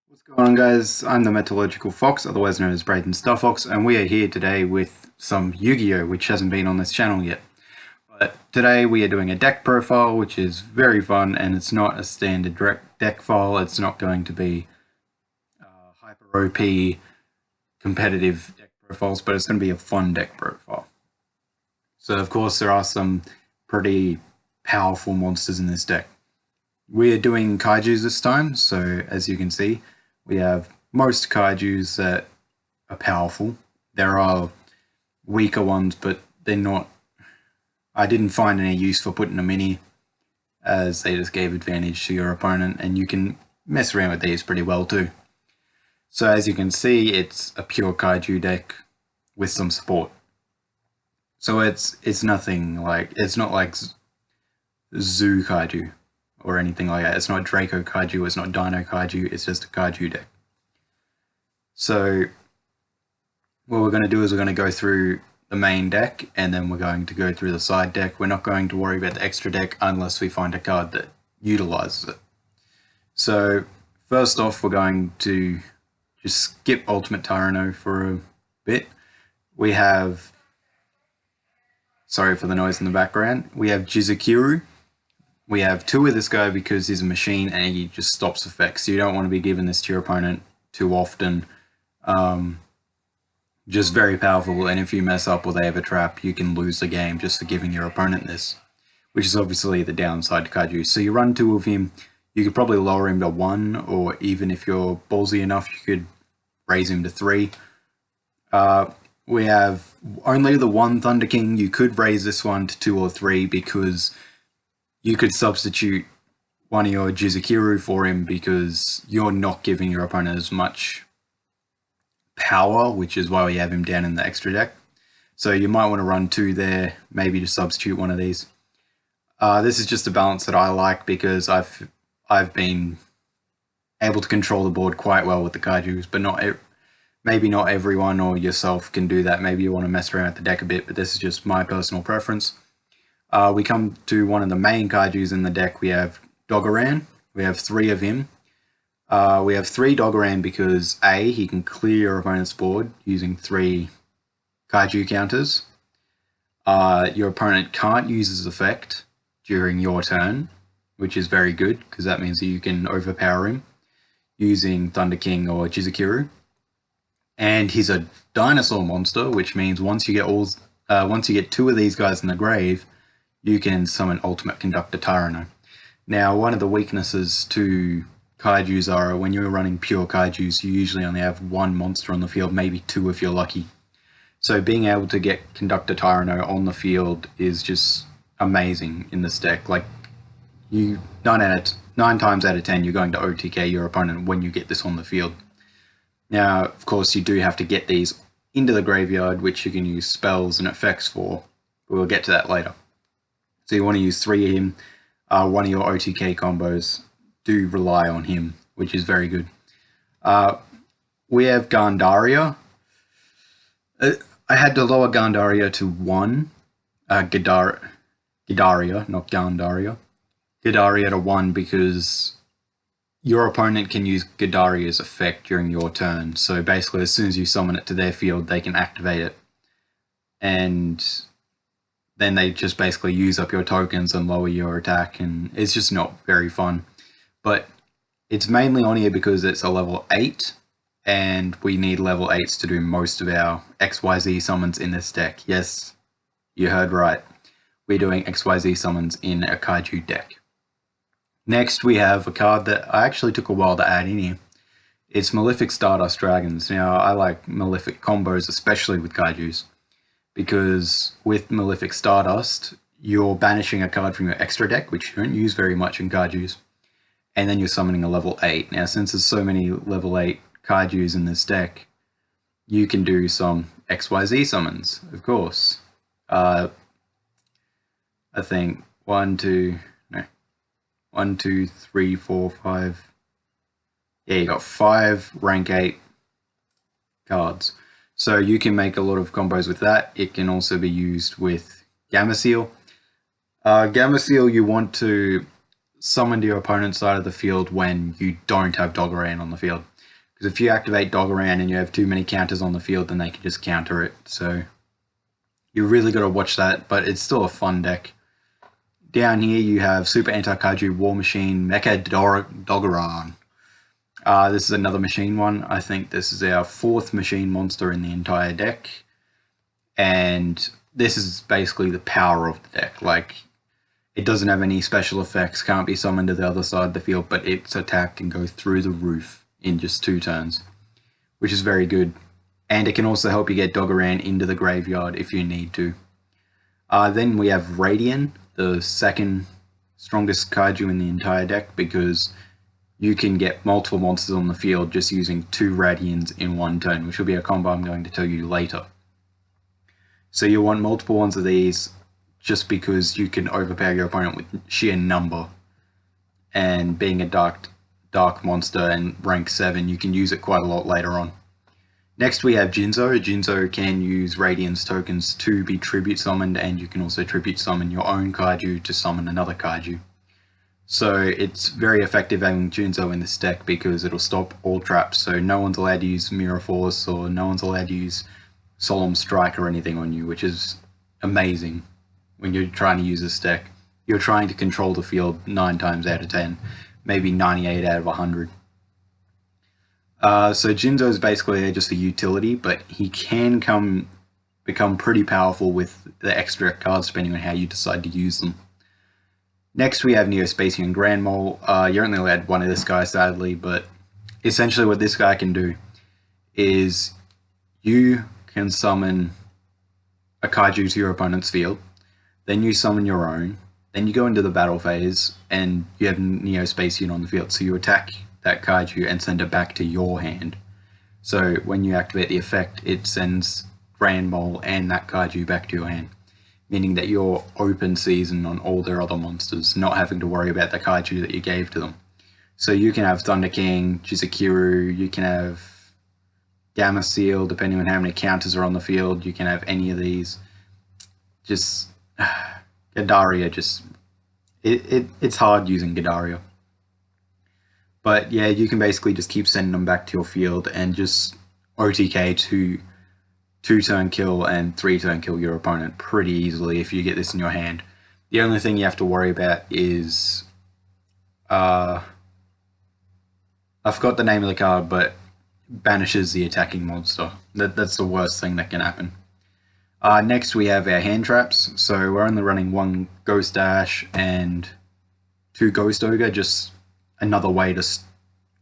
What's going on, guys? I'm the Metallurgical Fox, otherwise known as Brayden StarFox, and we are here today with some Yu-Gi-Oh, which hasn't been on this channel yet. But today we are doing a deck profile, which is very fun, and it's not a standard deck file. It's not going to be hyper OP competitive deck profiles, but it's going to be a fun deck profile. So, of course, there are some pretty powerful monsters in this deck. We are doing Kaijus this time, so as you can see, we have most Kaijus that are powerful. There are weaker ones, but they're not... I didn't find any use for putting them in, as they just gave advantage to your opponent, and you can mess around with these pretty well too. So as you can see, it's a pure Kaiju deck with some support. So it's nothing like... it's not like Zoo Kaiju or anything like that. It's not Draco Kaiju, it's not Dino Kaiju, it's just a Kaiju deck. So what we're going to do is we're going to go through the main deck, and then we're going to go through the side deck. We're not going to worry about the extra deck unless we find a card that utilizes it. So first off, we're going to just skip Ultimate Tyranno for a bit. We have... sorry for the noise in the background. We have Jizukiru. We have two of this guy because he's a machine and he just stops effects. So you don't want to be giving this to your opponent too often. Just very powerful, and if you mess up or they have a trap, you can lose the game just for giving your opponent this, which is obviously the downside to Kaiju. So you run two of him, you could probably lower him to 1, or even if you're ballsy enough, you could raise him to 3. We have only the one Thunder King. You could raise this one to 2 or 3 because you could substitute one of your Jizukiru for him because you're not giving your opponent as much power, which is why we have him down in the extra deck. So you might want to run 2 there, maybe just substitute one of these. This is just a balance that I like because I've been able to control the board quite well with the Kaijus, but maybe not everyone or yourself can do that. Maybe you want to mess around with the deck a bit, but this is just my personal preference. We come to one of the main Kaijus in the deck. We have Dogoran. We have 3 of him. We have 3 Dogoran because A, he can clear your opponent's board using 3 Kaiju counters. Your opponent can't use his effect during your turn, which is very good because that means that you can overpower him using Thunder King or Jizukiru. And he's a dinosaur monster, which means once you get 2 of these guys in the grave, you can summon Ultimate Conductor Tyranno. Now, one of the weaknesses to Kaijus are when you're running pure Kaijus, you usually only have 1 monster on the field, maybe 2 if you're lucky. So being able to get Conductor Tyranno on the field is just amazing in this deck. Like, 9 times out of 10, you're going to OTK your opponent when you get this on the field. Now, of course, you do have to get these into the graveyard, which you can use spells and effects for. We'll get to that later. So you want to use 3 of him. One of your OTK combos do rely on him, which is very good. We have Gandaria. I had to lower Gandaria to 1. Gidaria, not Gandaria. Gidaria to 1 because your opponent can use Gidaria's effect during your turn. So basically, as soon as you summon it to their field, they can activate it. And then they just basically use up your tokens and lower your attack, and it's just not very fun. But it's mainly on here because it's a level 8, and we need level 8s to do most of our XYZ summons in this deck. Yes, you heard right. We're doing XYZ summons in a Kaiju deck. Next, we have a card that I actually took a while to add in here. It's Malefic Stardust Dragons. Now, I like Malefic combos, especially with Kaijus, because with Malefic Stardust, you're banishing a card from your extra deck, which you don't use very much in Kaijus, and then you're summoning a level 8. Now, since there's so many level 8 Kaijus in this deck, you can do some XYZ summons, of course. I think 1, 2, 3, 4, 5. Yeah, you got 5 rank 8 cards. So you can make a lot of combos with that. It can also be used with Gamma Seal. Gamma Seal you want to summon to your opponent's side of the field when you don't have Dogoran on the field. Because if you activate Dogoran and you have too many counters on the field, then they can just counter it. So you really got to watch that, but it's still a fun deck. Down here you have Super Anti-Kaiju War Machine Mecha Dogoran. This is another machine one. I think this is our 4th machine monster in the entire deck. And this is basically the power of the deck. Like, it doesn't have any special effects, can't be summoned to the other side of the field, but its attack can go through the roof in just 2 turns, which is very good. And it can also help you get Dogoran into the graveyard if you need to. Then we have Radian, the 2nd strongest Kaiju in the entire deck, because you can get multiple monsters on the field just using 2 Radians in 1 turn, which will be a combo I'm going to tell you later. So you want multiple ones of these just because you can overpower your opponent with sheer number. And being a dark monster and rank 7, you can use it quite a lot later on. Next we have Jinzo. Jinzo can use Radiance tokens to be tribute summoned, and you can also tribute summon your own Kaiju to summon another Kaiju. So it's very effective having Jinzo in this deck because it'll stop all traps, so no one's allowed to use Mirror Force or no one's allowed to use Solemn Strike or anything on you, which is amazing when you're trying to use this deck. You're trying to control the field 9 times out of 10, maybe 98 out of 100. So Jinzo is basically just a utility, but he can become pretty powerful with the extra cards depending on how you decide to use them. Next we have Neospacian Grand Mole. You're only allowed one of this guy, sadly, but essentially what this guy can do is you can summon a Kaiju to your opponent's field, then you summon your own, then you go into the battle phase and you have Neospacian on the field, so you attack that Kaiju and send it back to your hand. So when you activate the effect, it sends Grand Mole and that Kaiju back to your hand, meaning that you're open season on all their other monsters, not having to worry about the Kaiju that you gave to them. So you can have Thunder King, Chizukiru, you can have Gamma Seal, depending on how many counters are on the field, you can have any of these. Just, Gadaria it's hard using Gadaria. But yeah, you can basically just keep sending them back to your field and just OTK to 2-turn kill and 3-turn kill your opponent pretty easily if you get this in your hand. The only thing you have to worry about is... I forgot the name of the card, but banishes the attacking monster. That's the worst thing that can happen. Next we have our hand traps. So we're only running 1 Ghost Dash and 2 Ghost Ogre, just another way to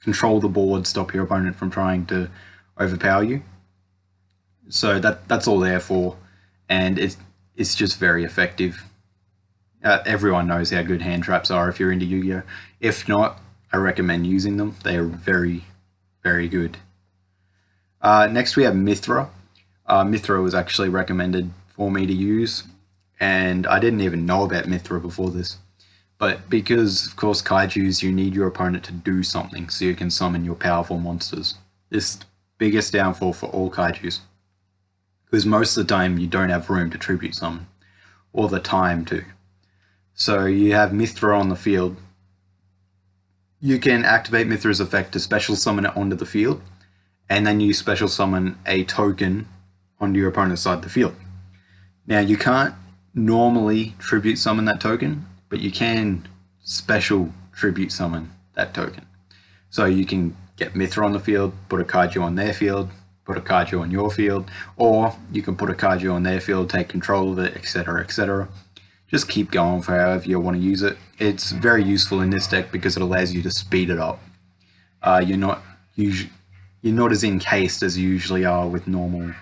control the board, stop your opponent from trying to overpower you. So that's all there for, and it's just very effective. Everyone knows how good hand traps are if you're into Yu-Gi-Oh! If not, I recommend using them. They are very, very good. Next we have Mithra. Mithra was actually recommended for me to use, and I didn't even know about Mithra before this. But because, of course, Kaijus, you need your opponent to do something so you can summon your powerful monsters. This is the biggest downfall for all Kaijus, because most of the time you don't have room to tribute summon, or the time to. So you have Mithra on the field. You can activate Mithra's effect to special summon it onto the field, and then you special summon a token onto your opponent's side of the field. Now you can't normally tribute summon that token, but you can special tribute summon that token. So you can get Mithra on the field, put a Kaiju on their field, put a Kaiju on your field, or you can put a Kaiju on their field, take control of it, etc, etc. Just keep going for however you want to use it. It's very useful in this deck because it allows you to speed it up. You're not as encased as you usually are with normally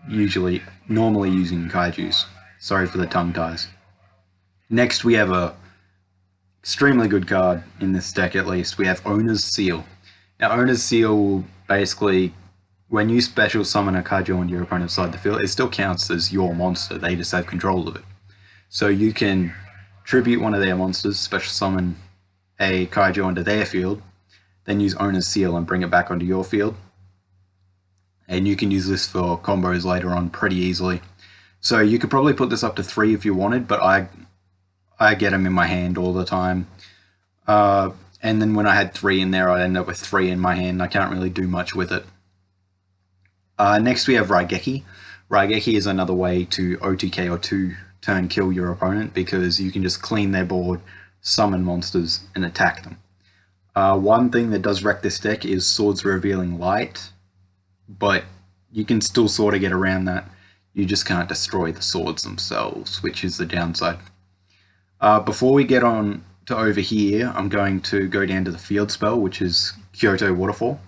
using Kaijus. Sorry for the tongue ties. Next we have a extremely good card in this deck, at least. We have Owner's Seal. Now Owner's Seal will basically, when you special summon a Kaiju onto your opponent's side of the field, it still counts as your monster, they just have control of it. So you can tribute one of their monsters, special summon a Kaiju onto their field, then use Owner's Seal and bring it back onto your field. And you can use this for combos later on pretty easily. So you could probably put this up to 3 if you wanted, but I get them in my hand all the time. And then when I had 3 in there, I'd end up with 3 in my hand. I can't really do much with it. Next we have Raigeki. Raigeki is another way to OTK or 2-turn kill your opponent, because you can just clean their board, summon monsters, and attack them. One thing that does wreck this deck is Swords Revealing Light, but you can still sort of get around that. You just can't destroy the swords themselves, which is the downside. Before we get on to over here, I'm going to go down to the field spell, which is Kyoto Waterfall.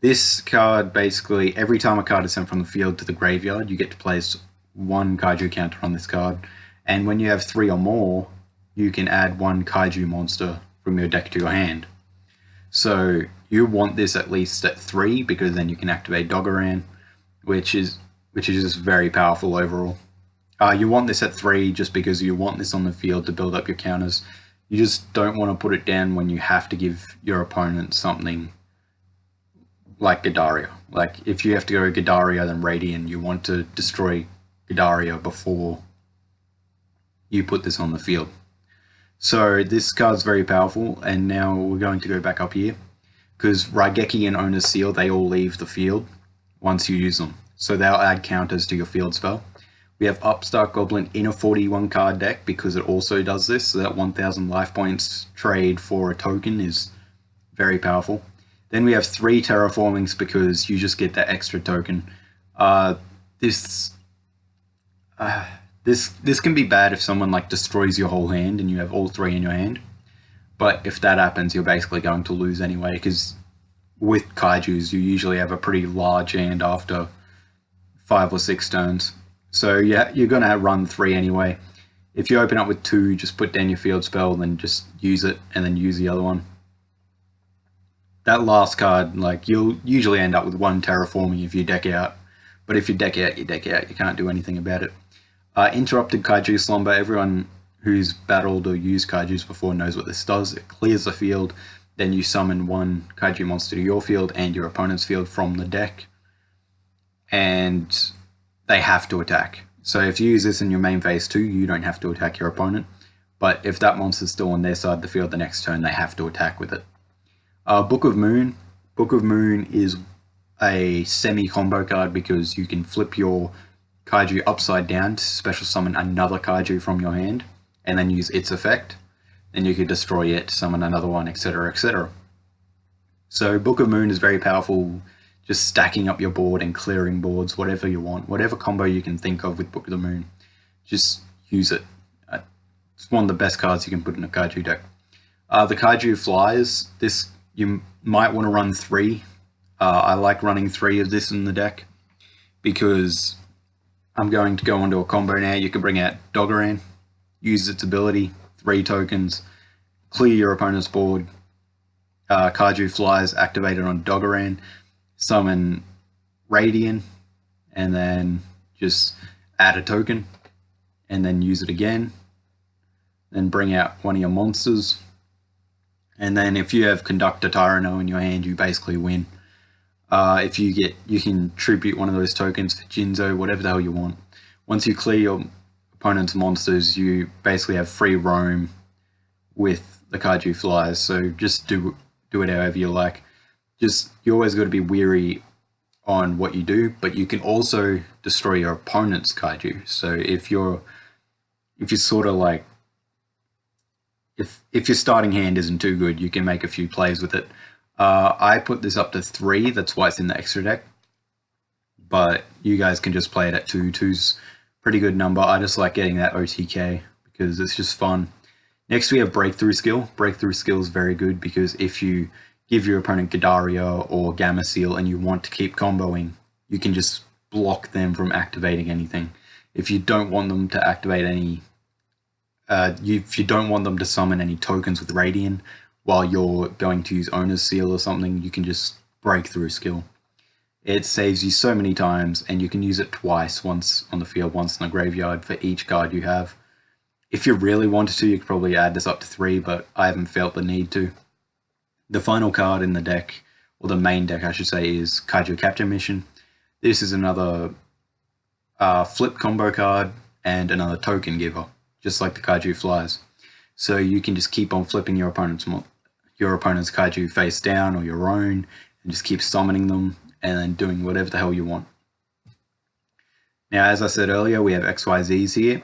This card, basically, every time a card is sent from the field to the graveyard, you get to place 1 Kaiju counter on this card. And when you have 3 or more, you can add 1 Kaiju monster from your deck to your hand. So you want this at least at 3, because then you can activate Dogoran, which is just very powerful overall. You want this at 3 just because you want this on the field to build up your counters. You just don't want to put it down when you have to give your opponent something like Gadaria. Like, if you have to go Gadaria then Radiant, you want to destroy Gadaria before you put this on the field. So this card's very powerful, and now we're going to go back up here, because Raigeki and Owner's Seal, they all leave the field once you use them. So they'll add counters to your field spell. We have Upstart Goblin in a 41 card deck because it also does this, so that 1000 life points trade for a token is very powerful. Then we have 3 Terraformings because you just get that extra token. This can be bad if someone like destroys your whole hand and you have all 3 in your hand. But if that happens, you're basically going to lose anyway, because with Kaijus, you usually have a pretty large hand after 5 or 6 turns. So yeah, you're going to run 3 anyway. If you open up with 2, just put down your field spell, then just use it, and then use the other one. That last card, like, you'll usually end up with 1 Terraforming if you deck out. But if you deck out, you deck out. You can't do anything about it. Interrupted Kaiju Slumber. Everyone who's battled or used Kaijus before knows what this does. It clears the field, then you summon 1 Kaiju monster to your field and your opponent's field from the deck, and they have to attack. So if you use this in your main phase 2, you don't have to attack your opponent, but if that monster's still on their side of the field the next turn, they have to attack with it. Book of Moon. Book of Moon is a semi-combo card because you can flip your Kaiju upside down to special summon another Kaiju from your hand, and then use its effect. Then you could destroy it, summon another one, etc, etc. So Book of Moon is very powerful, just stacking up your board and clearing boards, whatever you want. Whatever combo you can think of with Book of the Moon, just use it. It's one of the best cards you can put in a Kaiju deck. The Kaiju Flies, this you might want to run 3. I like running 3 of this in the deck because I'm going to go onto a combo now. You can bring out Dogoran, use its ability, 3 tokens, clear your opponent's board. Kaiju Flies activated on Dogoran, summon Radiant, and then just add a token, and then use it again. Then bring out one of your monsters. And then if you have Conductor Tyranno in your hand, you basically win. If you can tribute one of those tokens for Jinzo, whatever the hell you want. Once you clear your opponent's monsters, you basically have free roam with the Kaiju Flies. So just do it however you like. You always got to be wary on what you do, but you can also destroy your opponent's Kaiju. So if you're sort of like, if your starting hand isn't too good, you can make a few plays with it. I put this up to 3, that's why it's in the extra deck. But you guys can just play it at 2. 2's pretty good number. I just like getting that OTK because it's just fun. Next we have Breakthrough Skill. Breakthrough Skill is very good because if you give your opponent Gadaria or Gamma Seal and you want to keep comboing, you can just block them from activating anything. If you don't want them to activate any if you don't want them to summon any tokens with Radiant while you're going to use Owner's Seal or something, you can just Breakthrough Skill. It saves you so many times, and you can use it twice, once on the field, once in the graveyard for each card you have. If you really wanted to, you could probably add this up to 3, but I haven't felt the need to. The final card in the deck, or the main deck I should say, is Kaiju Capture Mission. This is another flip combo card and another token giver, just like the Kaiju Flies. So you can just keep on flipping your opponent's kaiju face down or your own, and just keep summoning them and then doing whatever the hell you want. Now, as I said earlier, we have XYZs here.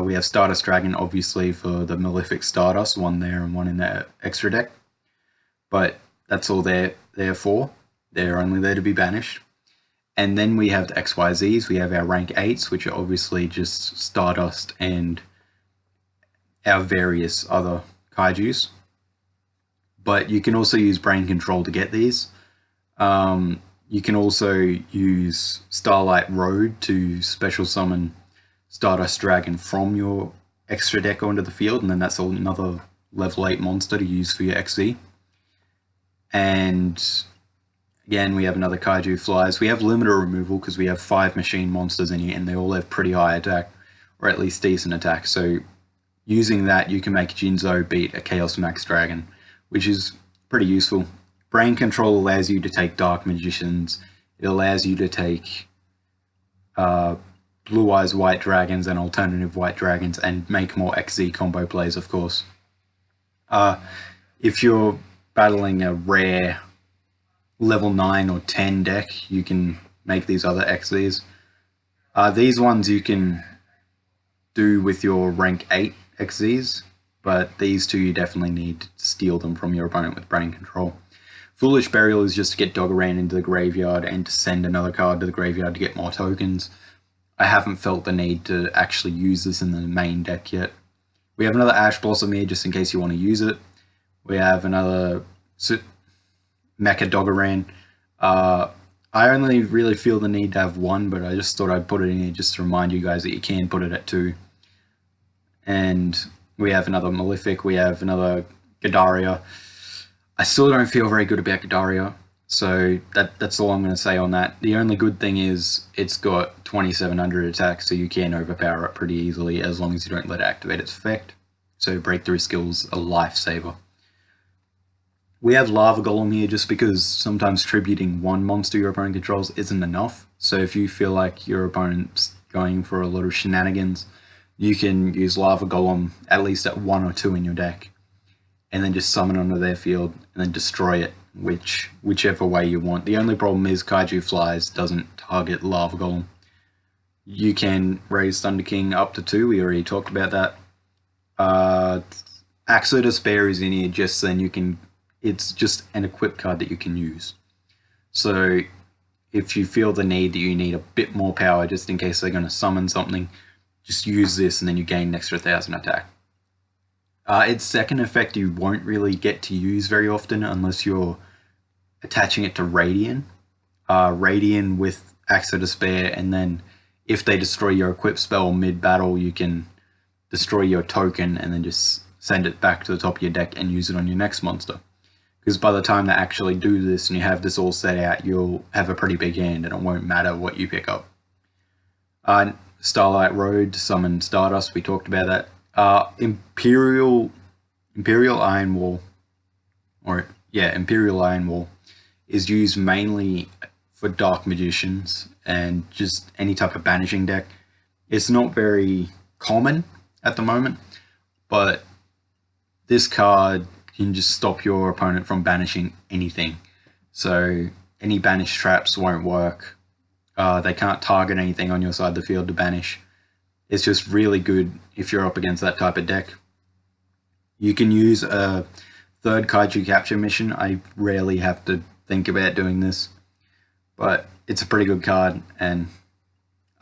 We have Stardust Dragon, obviously, for the Malefic Stardust, one there and one in the extra deck. But that's all they're there for. They're only there to be banished. And then we have the XYZs. We have our rank 8s, which are obviously just Stardust and our various other kaijus. But you can also use Brain Control to get these. You can also use Starlight Road to special summon Stardust Dragon from your extra deck onto the field, and then that's another level 8 monster to use for your XZ. And again, we have another Kaiju Flies. We have limiter removal because we have 5 machine monsters in here, and they all have pretty high attack, or at least decent attack. So using that, you can make Jinzo beat a Chaos Max Dragon, which is pretty useful. Brain Control allows you to take Dark Magicians. It allows you to take Blue Eyes White Dragons and alternative White Dragons and make more XZ combo plays, of course. If you're battling a rare level 9 or 10 deck, you can make these other XZs. These ones you can do with your rank 8 XZs, but these two you definitely need to steal them from your opponent with Brain Control. Foolish Burial is just to get Doggeran into the graveyard and to send another card to the graveyard to get more tokens. I haven't felt the need to actually use this in the main deck yet. We have another Ash Blossom here just in case you want to use it. We have another Mecha Doggeran. I only really feel the need to have one, but I just thought I'd put it in here just to remind you guys that you can put it at 2. And we have another Malefic. We have another Gadaria. I still don't feel very good about Gadaria, so that's all I'm going to say on that. The only good thing is it's got 2700 attack, so you can overpower it pretty easily as long as you don't let it activate its effect. So Breakthrough Skill's a lifesaver. We have Lava Golem here just because sometimes tributing one monster your opponent controls isn't enough. So if you feel like your opponent's going for a lot of shenanigans, you can use Lava Golem at least at 1 or 2 in your deck, and then just summon onto their field and then destroy it, whichever way you want. The only problem is Kaiju Flies doesn't target Lava Golem. You can raise Thunder King up to 2, we already talked about that. Axe of Despair is in here just then you can, it's just an equip card that you can use. So if you feel the need that you need a bit more power just in case they're going to summon something, just use this and then you gain an extra 1000 attack. Its second effect you won't really get to use very often unless you're attaching it to Radiant. Radiant with Axe of Despair, and then if they destroy your equip spell mid-battle, you can destroy your token and then just send it back to the top of your deck and use it on your next monster. Because by the time they actually do this and you have this all set out, you'll have a pretty big hand and it won't matter what you pick up. Starlight Road, summon Stardust, we talked about that. Imperial Iron Wall, Imperial Iron Wall is used mainly for Dark Magicians and just any type of banishing deck. It's not very common at the moment, but this card can just stop your opponent from banishing anything. So any banished traps won't work. They can't target anything on your side of the field to banish. It's just really good if you're up against that type of deck. You can use a third Kaiju capture mission. I rarely have to think about doing this, but it's a pretty good card and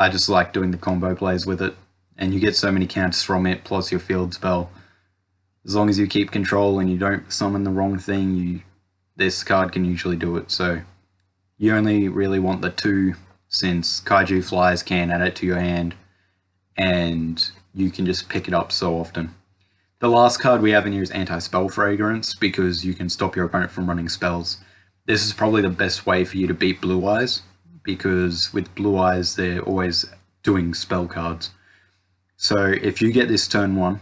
I just like doing the combo plays with it. And you get so many counters from it, plus your field spell. As long as you keep control and you don't summon the wrong thing, this card can usually do it. So you only really want the 2 since Kaiju Flies can add it to your hand and you can just pick it up so often. The last card we have in here is Anti-Spell Fragrance because you can stop your opponent from running spells. This is probably the best way for you to beat Blue Eyes because with Blue Eyes they're always doing spell cards. So if you get this turn 1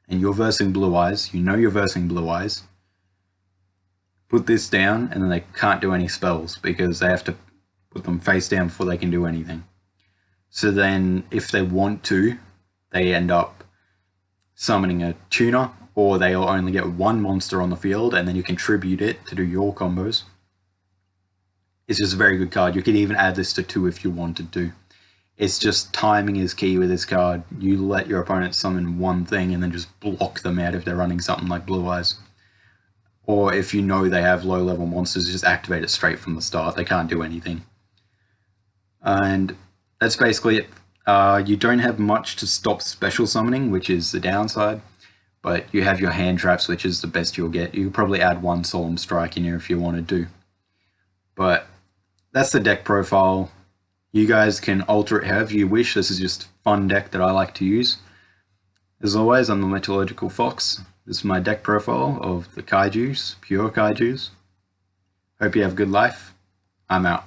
and you're versing Blue Eyes, you know you're versing Blue Eyes, put this down and then they can't do any spells because they have to put them face down before they can do anything. So then if they want to, they end up summoning a tuner, or they'll only get one monster on the field and then you contribute it to do your combos. It's just a very good card. You could even add this to 2 if you wanted to. It's just timing is key with this card. You let your opponent summon one thing and then just block them out if they're running something like Blue Eyes. Or if you know they have low level monsters, just activate it straight from the start. They can't do anything. And that's basically it. You don't have much to stop special summoning, which is the downside. But you have your hand traps, which is the best you'll get. You could probably add 1 Solemn Strike in here if you wanted to. But that's the deck profile. You guys can alter it however you wish. This is just a fun deck that I like to use. As always, I'm the Metallurgical Fox. This is my deck profile of the Kaijus, pure Kaijus. Hope you have a good life. I'm out.